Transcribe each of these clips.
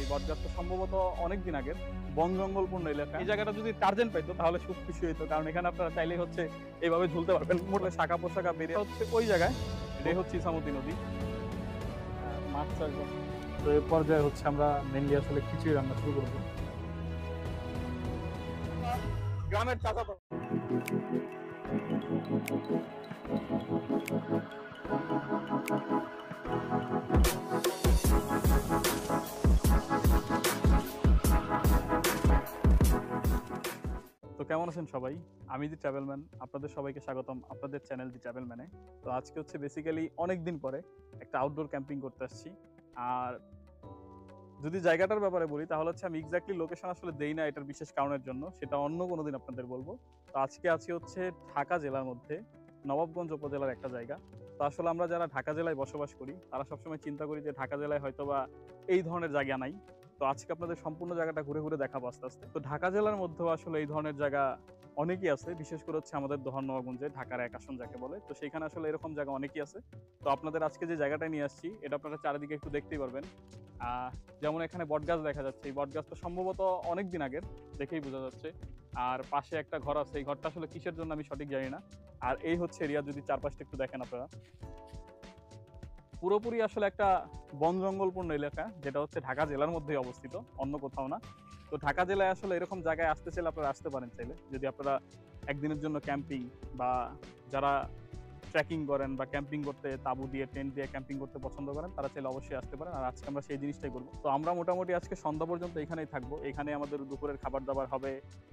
এই বটগাছটা সম্ভবত অনেকদিন আগের বন জঙ্গলপূর্ণ এলাকা। এই জায়গাটা যদি টার্জেন্ট পাইতো তাহলে খুব খুশি হইতো, কারণ এখানে আপনারা চাইলেই হচ্ছে এইভাবে ঝুলতে পারবেন। মোটে শাখা পোশাকা বেরিয়ে হচ্ছে ওই জায়গায়, এটাই হচ্ছে ইসামতি নদী। মাছ চাষ, তো এই পর্যায়ে হচ্ছে আমরা মেনলি আসলে খিচুড়ি রান্না শুরু করবো। গ্রামের চাচা তো কেমন আছেন সবাই? আমি দি ট্রাভেলম্যান, আপনাদের সবাইকে স্বাগতম আপনাদের চ্যানেল দি ট্রাভেলম্যানে। তো আজকে হচ্ছে বেসিক্যালি অনেকদিন পরে একটা আউটডোর ক্যাম্পিং করতে আসছি। আর যদি জায়গাটার ব্যাপারে বলি তাহলে হচ্ছে আমি এক্স্যাক্টলি লোকেশন আসলে দেই না এটার বিশেষ কারণের জন্য, সেটা অন্য কোনো দিন আপনাদের বলবো। তো আজকে আছি হচ্ছে ঢাকা জেলার মধ্যে নবাবগঞ্জ উপজেলার একটা জায়গা। তো আসলে আমরা যারা ঢাকা জেলায় বসবাস করি তারা সবসময় চিন্তা করি যে ঢাকা জেলায় হয়তোবা এই ধরনের জায়গা নাই। তো আজকে আপনাদের সম্পূর্ণ জায়গাটা ঘুরে ঘুরে দেখাবো আস্তে আস্তে। তো ঢাকা জেলার মধ্যেও আসলে এই ধরনের জায়গা অনেকই আছে, বিশেষ করে হচ্ছে আমাদের দোহার নবাবগঞ্জে ঢাকার এক আসন যাকে বলে। তো সেইখানে আসলে এরকম জায়গা অনেকই আছে। তো আপনাদের আজকে যে জায়গাটা নিয়ে আসছি এটা আপনারা চারিদিকে একটু দেখতেই পারবেন। যেমন এখানে বটগাছ দেখা যাচ্ছে, এই বটগাছটা সম্ভবত অনেক দিন আগের, দেখেই বোঝা যাচ্ছে। আর পাশে একটা ঘর আছে, এই ঘরটা আসলে কিসের জন্য আমি সঠিক জানি না। আর এই হচ্ছে এরিয়া, যদি চারপাশটা একটু দেখেন আপনারা, পুরোপুরি আসলে একটা বন জঙ্গলপূর্ণ এলাকা, যেটা হচ্ছে ঢাকা জেলার মধ্যেই অবস্থিত, অন্য কোথাও না। তো ঢাকা জেলায় আসলে এরকম জায়গায় আসতে চাইলে আপনারা আসতে পারেন চাইলে, যদি আপনারা একদিনের জন্য ক্যাম্পিং বা যারা ট্রেকিং করেন বা ক্যাম্পিং করতে তাঁবু দিয়ে টেন্ট দিয়ে ক্যাম্পিং করতে পছন্দ করেন তারা চাইলে অবশ্যই আসতে পারেন। আর আজকে আমরা সেই জিনিসটাই করবো। তো আমরা মোটামুটি আজকে সন্ধ্যা পর্যন্ত এখানেই থাকবো। এখানে আমাদের দুপুরের খাবার দাবার হবে,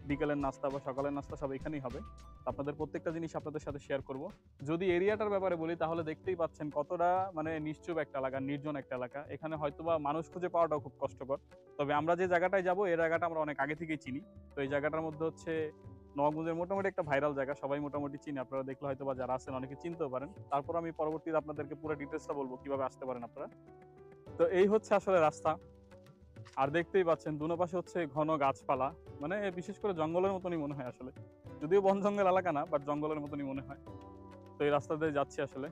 বিকেলের নাস্তা বা সকালের নাস্তা সব এখানেই হবে। আপনাদের প্রত্যেকটা জিনিস আপনাদের সাথে শেয়ার করব। যদি এরিয়াটার ব্যাপারে বলি তাহলে দেখতেই পাচ্ছেন কতটা মানে নিশ্চুপ একটা এলাকা, নির্জন একটা এলাকা। এখানে হয়তোবা মানুষ খুঁজে পাওয়াটাও খুব কষ্টকর। তবে আমরা যে জায়গাটায় যাবো এই জায়গাটা আমরা অনেক আগে থেকেই চিনি। তো এই জায়গাটার মধ্যে হচ্ছে নবাবগঞ্জের মোটামুটি একটা ভাইরাল জায়গা, সবাই মোটামুটি চিনি। আপনারা দেখলে হয়তো বা যারা আছেন অনেকে চিনতেও পারেন। তারপর আমি পরবর্তীতে আপনাদেরকে পুরো ডিটেলসটা বলবো কিভাবে আসতে পারেন আপনারা। তো এই হচ্ছে আসলে রাস্তা। আর দেখতেই পাচ্ছেন দুনো পাশে হচ্ছে ঘন গাছপালা, মানে বিশেষ করে জঙ্গলের মতনই মনে হয় আসলে, যদিও বন জঙ্গল এলাকা না, বাট জঙ্গলের মতনই মনে হয়। তো এই রাস্তা দিয়ে যাচ্ছি আসলে।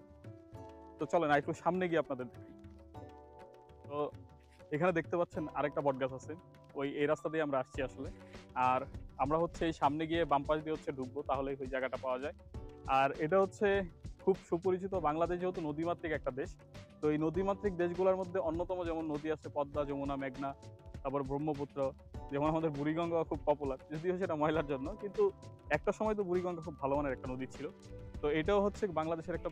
তো চলেন একটু সামনে গিয়ে আপনাদের দেখাই। তো এখানে দেখতে পাচ্ছেন আরেকটা বটগাছ আছে, এই রাস্তা দিয়ে আমরা আসছি আসলে। আর আমরা হচ্ছে এই সামনে গিয়ে বাম পাশ দিয়ে হচ্ছে ঢুকবো, তাহলে ওই জায়গাটা পাওয়া যায়। আর এটা হচ্ছে খুব সুপরিচিত, বাংলাদেশ যেহেতু নদীমাতৃক একটা দেশ, তো এই নদীমাতৃক দেশগুলোর মধ্যে অন্যতম যেমন নদী আছে পদ্মা, যমুনা, মেঘনা, তারপর ব্রহ্মপুত্র। যেমন আমাদের বুড়িগঙ্গা খুব পপুলার, যদিও সেটা ময়লার জন্য, কিন্তু একটা সময় তো বুড়িগঙ্গা খুব ভালো মানের একটা নদী ছিল। তো এটাও হচ্ছে বাংলাদেশের একটা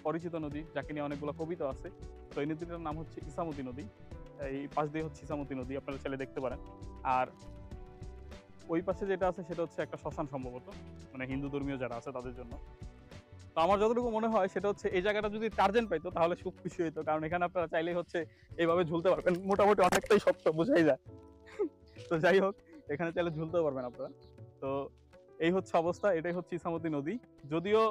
পরিচিত নদী, যাকে নিয়ে অনেকগুলো কবিতা আছে। তো এই নদীটার নাম হচ্ছে ইসামতি নদী। এই পাশ দিয়ে হচ্ছে ইসামতি নদী, আপনারা ছেলে দেখতে পারেন। আর ওই পাশে যেটা আছে সেটা হচ্ছে একটা শ্মশান সম্ভবত, মানে হিন্দু ধর্মীয় যারা আছে তাদের জন্য। তো আমার যতটুকু মনে হয় সেটা হচ্ছে এই জায়গাটা যদি টার্জেন্ট পাইতো তাহলে খুব খুশি হইতো, কারণ এখানে আপনারা চাইলেই হচ্ছে এইভাবে ঝুলতে পারবেন। মোটামুটি অনেকটাই শক্ত, বোঝাই যায়। তো যাই হোক, এখানে চাইলে ঝুলতেও পারবেন আপনারা। তো এই হচ্ছে অবস্থা, এটাই হচ্ছে ইসামতি নদী। যদিও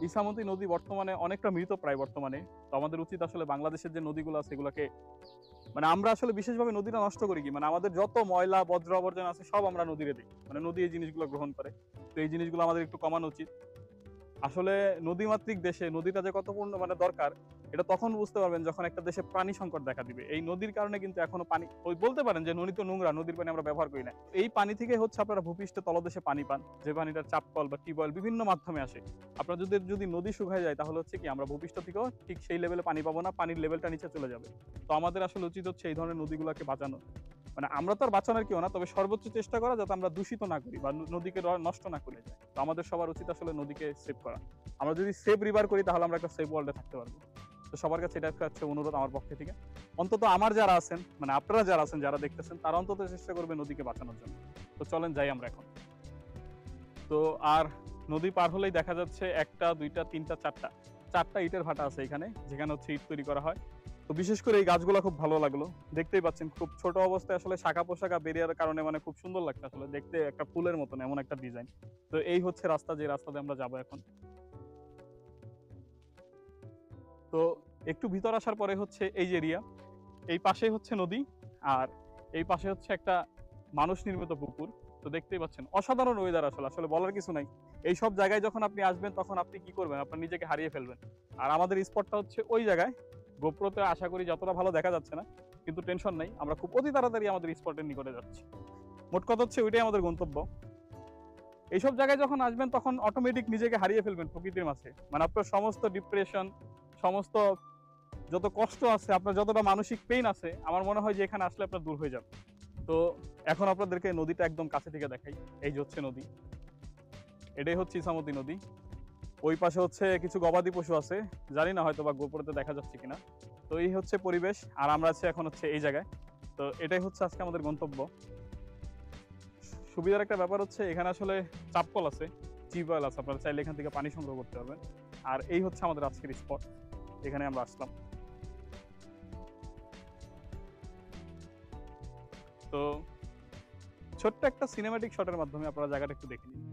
ইসামতি নদী বর্তমানে অনেকটা মৃত প্রায় বর্তমানে। তো আমাদের উচিত আসলে বাংলাদেশের যে নদীগুলো আছে সেগুলোকে, মানে আমরা আসলে বিশেষভাবে নদীটা নষ্ট করি কি, মানে আমাদের যত ময়লা বজ্র আবর্জনা আছে সব আমরা নদীরে দিই, মানে নদী এই জিনিসগুলো গ্রহণ করে। তো এই জিনিসগুলো আমাদের একটু কমানো উচিত। আসলে নদীমাতৃক দেশে নদীটা যে কত পূর্ণ মানে দরকার, এটা তখন বুঝতে পারবেন যখন একটা দেশে পানি সংকট দেখা দিবে। এই নদীর কারণে কিন্তু এখনো পানি, ওই বলতে পারেন যে নদী তো নোংরা, নদীর পানি আমরা ব্যবহার করি না। এই পানি থেকে হচ্ছে আপনারা ভূপৃষ্ঠে তলদেশে পানি পান, যে পানিটার চাপকল বা টিউবওয়েল বিভিন্ন মাধ্যমে আসে। আপনার যদি নদী শুকায় যায় তাহলে হচ্ছে কি আমরা ভূপৃষ্ঠ থেকেও ঠিক সেই লেভেলে পানি পাবো না, পানির লেভেলটা নিচে চলে যাবে। তো আমাদের আসলে উচিত হচ্ছে এই ধরনের নদীগুলোকে বাঁচানো। মানে আমরা তো আর বাঁচানোর কেউ না, তবে সর্বোচ্চ চেষ্টা করা যাতে আমরা দূষিত না করি বা নদীকে নষ্ট না করে যায়। তো আমাদের সবার উচিত আসলে নদীকে সেভ করা। আমরা যদি সেভ রিভার করি তাহলে আমরা একটা সেভ ওয়ার্ল্ডে থাকতে পারবো। তো সবার কাছে এটা হচ্ছে অনুরোধ আমার পক্ষ থেকে। অন্তত আমার যারা আছেন, মানে আপনারা যারা আছেন যারা দেখতেছেন, তারা অন্তত চেষ্টা করবে নদীকে বাঁচানোর জন্য। তো চলেন যাই আমরা এখন। তো আর নদী পার হলেই দেখা যাচ্ছে একটা দুইটা তিনটা চারটা ইটের ভাটা আছে এখানে, যেখানে হচ্ছে ইট তৈরি করা হয়। তো বিশেষ করে এই গাছগুলো খুব ভালো লাগলো, দেখতেই পাচ্ছেন খুব ছোট অবস্থায় আসলে শাখা পোশাকা বেরিয়ার কারণে মানে খুব সুন্দর লাগছে আসলে দেখতে, একটা ফুলের মতন এমন একটা ডিজাইন। তো এই হচ্ছে রাস্তা, যে রাস্তাতে আমরা যাবো এখন। তো একটু ভিতর আসার পরে হচ্ছে এই যে এরিয়া, এই পাশে হচ্ছে নদী, আর এই পাশে হচ্ছে একটা মানুষ নির্মিত পুকুর। তো দেখতেই পাচ্ছেন অসাধারণ ওয়েদার, আসলে আসলে বলার কিছু নাই। এই সব জায়গায় যখন আপনি আসবেন তখন আপনি কি করবেন, আপনার নিজেকে হারিয়ে ফেলবেন। আর আমাদের স্পটটা হচ্ছে ওই জায়গায়, গোপ্রোতে আশা করি যতটা ভালো দেখা যাচ্ছে না, কিন্তু টেনশন নাই, আমরা খুব অতি তাড়াতাড়ি আমাদের স্পটের নিকটে যাচ্ছি। মোট কথা হচ্ছে ওইটাই আমাদের গন্তব্য। এইসব জায়গায় যখন আসবেন তখন অটোমেটিক নিজেকে হারিয়ে ফেলবেন প্রকৃতির মাঝে। মানে আপনার সমস্ত ডিপ্রেশন, সমস্ত যত কষ্ট আছে, আপনার যতটা মানসিক পেইন আছে, আমার মনে হয় যে এখানে আসলে আপনার দূর হয়ে যাবে। তো এখন আপনাদেরকে নদীটা একদম কাছে থেকে দেখাই। এই যে হচ্ছে নদী, এটাই হচ্ছে ইছামতি নদী। ওই পাশে হচ্ছে কিছু গবাদি পশু আছে, জানি না হয়তো বা গোপরেতে দেখা যাচ্ছে কিনা। তো এই হচ্ছে পরিবেশ, আর আমরা আছি এখন হচ্ছে এই জায়গায়। তো এটাই হচ্ছে আজকে আমাদের গন্তব্য। সুবিধার একটা ব্যাপার হচ্ছে এখানে আসলে চাপকল আছে, টিউবওয়েল আছে, আপনারা চাইলে এখান থেকে পানি সংগ্রহ করতে পারবেন। আর এই হচ্ছে আমাদের আজকের স্পট, এখানে আমরা আসলাম। তো ছোট্ট একটা সিনেম্যাটিক শটের মাধ্যমে আপনারা জায়গাটা একটু দেখে নিন।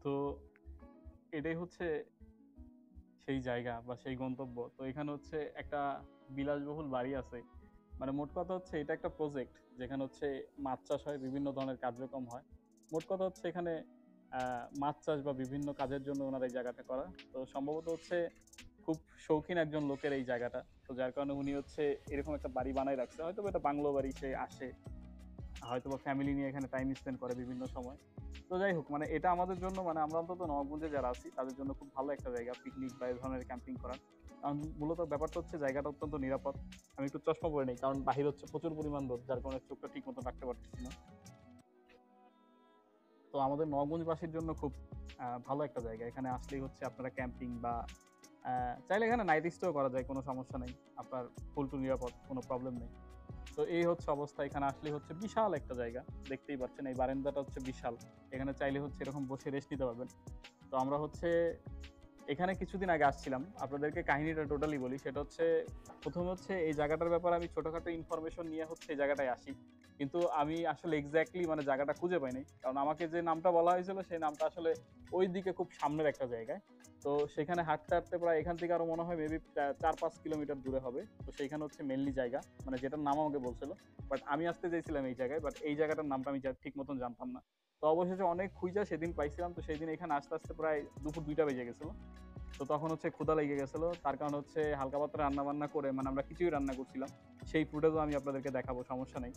তো এটাই হচ্ছে সেই জায়গা বা সেই গন্তব্য। তো এখানে হচ্ছে একটা বিলাসবহুল বাড়ি আছে। মানে মোট কথা হচ্ছে এটা একটা প্রজেক্ট যেখানে হচ্ছে মাছ চাষ হয়, বিভিন্ন ধরনের কার্যক্রম হয়। মোট কথা হচ্ছে এখানে মাছ চাষ বা বিভিন্ন কাজের জন্য ওনার এই জায়গাটা করা। তো সম্ভবত হচ্ছে খুব শৌখিন একজন লোকের এই জায়গাটা, তো যার কারণে উনি হচ্ছে এরকম একটা বাড়ি বানায় রাখছে। হয়তো এটা বাংলো বাড়ি, সে আসে হয়তো বা ফ্যামিলি নিয়ে এখানে টাইম স্পেন্ড করে বিভিন্ন সময়। তো যাই হোক, মানে এটা আমাদের জন্য, মানে আমরা অন্তত নবাবগঞ্জে যারা আছি তাদের জন্য খুব ভালো একটা জায়গা পিকনিক বা এই ধরনের ক্যাম্পিং করার। কারণ মূলত ব্যাপারটা হচ্ছে জায়গাটা অত্যন্ত নিরাপদ। আমি একটু চশমা পরে নেই কারণ বাহির হচ্ছে প্রচুর পরিমাণ রোদ, যার কারণে চোখটা ঠিক মতো রাখতে পারতেছি না। তো আমাদের নবাবগঞ্জবাসীর জন্য খুব ভালো একটা জায়গা। এখানে আসলেই হচ্ছে আপনারা ক্যাম্পিং বা চাইলে এখানে নাইট স্টেও করা যায়, কোনো সমস্যা নেই। আপনার ফুল টু নিরাপদ, কোনো প্রবলেম নেই। তো এই হচ্ছে অবস্থা। এখানে আসলে হচ্ছে বিশাল একটা জায়গা, দেখতেই পাচ্ছেন এই বারান্দাটা হচ্ছে বিশাল। এখানে চাইলে হচ্ছে এরকম বসে রেস্ট নিতে পারবেন। তো আমরা হচ্ছে এখানে কিছুদিন আগে আসছিলাম, আপনাদেরকে কাহিনীটা টোটালি বলি। সেটা হচ্ছে প্রথমে হচ্ছে এই জায়গাটার ব্যাপারে আমি ছোটখাটো ইনফরমেশন নিয়ে হচ্ছে এই জায়গাটায় আসি, কিন্তু আমি আসলে এক্স্যাক্টলি মানে জায়গাটা খুঁজে পাইনি। কারণ আমাকে যে নামটা বলা হয়েছিল সেই নামটা আসলে ওই দিকে খুব সামনের একটা জায়গায়। তো সেখানে হাঁটতে হাঁটতে প্রায় এখান থেকে আরো মনে হয় মেবি 4-5 কিলোমিটার দূরে হবে। তো সেইখানে হচ্ছে মেনলি জায়গা, মানে যেটার নাম আমাকে বলছিল, বাট আমি আসতে চাইছিলাম এই জায়গায়, বাট এই জায়গাটার নামটা আমি ঠিক মতন জানতাম না। তো অবশেষে অনেক খুঁজা সেদিন পাইছিলাম। তো সেই দিন এখানে আস্তে আস্তে প্রায় দুপুর 2টা বেজে গেছিল। তো তখন হচ্ছে ক্ষুধা লেগে গেছিল, তার কারণে হচ্ছে হালকা পাতলা রান্না বান্না করে, মানে আমরা কিছুই রান্না করছিলাম, সেই ফুটেজও আমি আপনাদেরকে দেখাবো, সমস্যা নেই।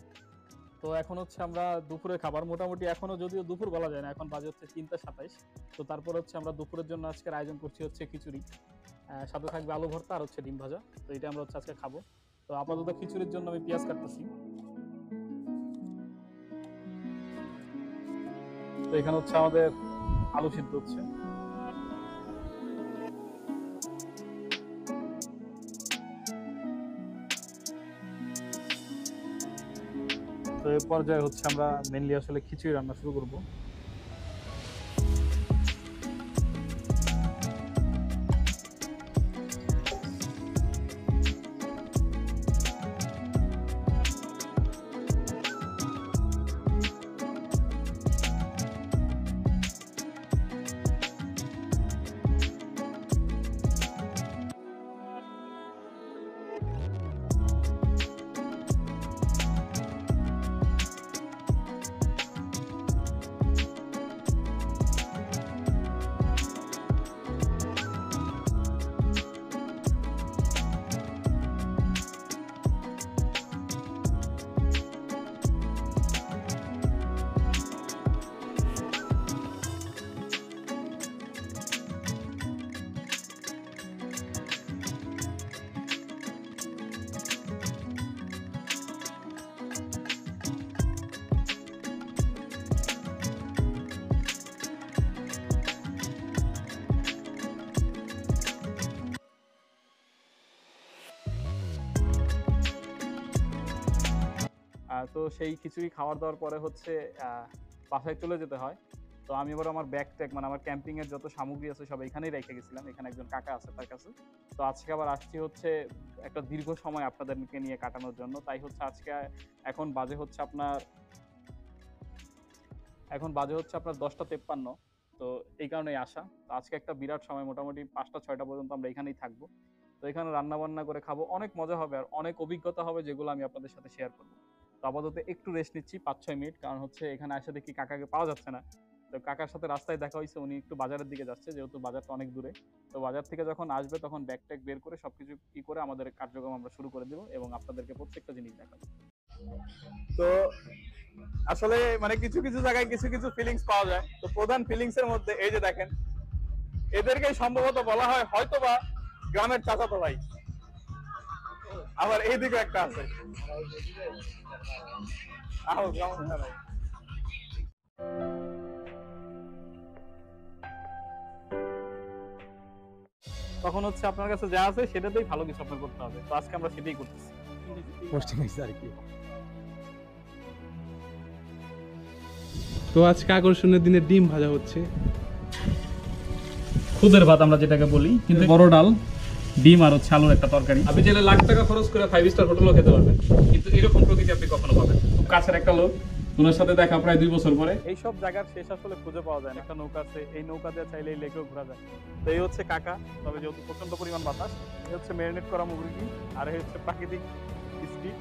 তো এখন হচ্ছে আমরা দুপুরে খাবার মোটামুটি, এখনো যদিও দুপুর বলা যায় না, এখন বাজে হচ্ছে 3টা 27। তো তারপর হচ্ছে আমরা দুপুরের জন্য আজকের আয়োজন করছি হচ্ছে খিচুড়ি, সাথে থাকবে আলু ভর্তা আর হচ্ছে ডিম ভাজা। তো এটা আমরা হচ্ছে আজকে খাবো। তো আপাতত খিচুড়ির জন্য আমি পেঁয়াজ কাটতেছি। তো এখানে হচ্ছে আমাদের আলু সিদ্ধ হচ্ছে। তো এই পর্যায়ে হচ্ছে আমরা মেনলি আসলে খিচুড়ি রান্না শুরু করব। তো সেই খিচুড়ি খাওয়ার দাওয়ার পরে হচ্ছে বাসায় চলে যেতে হয়। তো আমি এবার আমার ব্যাগ ট্যাগ মানে আমার ক্যাম্পিং এর যত সামগ্রী আছে সব এখানেই রেখে গেছিলাম, এখানে একজন কাকা আছে তার কাছে। তো আজকে আবার আসছি হচ্ছে একটা দীর্ঘ সময় আপনাদেরকে নিয়ে কাটানোর জন্য, তাই হচ্ছে আজকে এখন বাজে হচ্ছে আপনার 10টা 53। তো এই কারণেই আসা। তো আজকে একটা বিরাট সময়, মোটামুটি 5টা 6টা পর্যন্ত আমরা এখানেই থাকবো। তো এখানে রান্না বান্না করে খাবো, অনেক মজা হবে আর অনেক অভিজ্ঞতা হবে যেগুলো আমি আপনাদের সাথে শেয়ার করবো। তো আপাতত একটু রেস্ট নিচ্ছি 5-6 মিনিট, কারণ হচ্ছে এখানে এসে দেখি কাকাকে পাওয়া যাচ্ছে না। তো কাকার সাথে রাস্তায় দেখা হয়েছে, উনি একটু বাজারের দিকে যাচ্ছে, যেহেতু বাজারটা অনেক দূরে। তো বাজার থেকে যখন আসবে তখন ব্যাগ ট্যাগ বের করে সবকিছু কি করে আমাদের কার্যক্রম আমরা শুরু করে দেবো এবং আপনাদেরকে প্রত্যেকটা জিনিস দেখাবো। তো আসলে মানে কিছু কিছু জায়গায় কিছু কিছু ফিলিংস পাওয়া যায়। তো প্রধান ফিলিংস এর মধ্যে এই যে দেখেন, এদেরকেই সম্ভবত বলা হয় হয়তোবা গ্রামের চাচাতো ভাই। আবার এইদিকে একটা আছে, আহ গ্রামের ভাই। তখন হচ্ছে আপনার কাছে যা আছে সেটাতেই ভালো কিছু আপনার করতে হবে। তো আজকে আমরা সেটাই করতেছি। পোস্টিং হয়েছে আর কি। তো আজকে আকর্ষণের দিনে ডিম ভাজা হচ্ছে, খুদের ভাত আমরা যেটাকে বলি, কিন্তু বড় ডাল, ডিম আর হচ্ছে আলুর একটা তরকারি। আপনি চাইলে লাখ টাকা খরচ করে 5 স্টার হোটেলও খেতে পারবেন, কিন্তু এরকম প্রকৃতি আপনি কখনো পাবেন। খুব কাছের একটা লোক, ওনার সাথে দেখা প্রায় 2 বছর পরে। এইসব জায়গার শেষ আসলে খুঁজে পাওয়া যায় না। একটা নৌকা আছে, এই নৌকা দিয়ে চাইলে এই লেকেও ঘোরা যায়। তো এই হচ্ছে কাকা, তবে যেহেতু প্রচন্ড পরিমাণ বাতাস। এই হচ্ছে ম্যারিনেট করা মুরগি, আর এই হচ্ছে প্রাকৃতিক বৃষ্টি।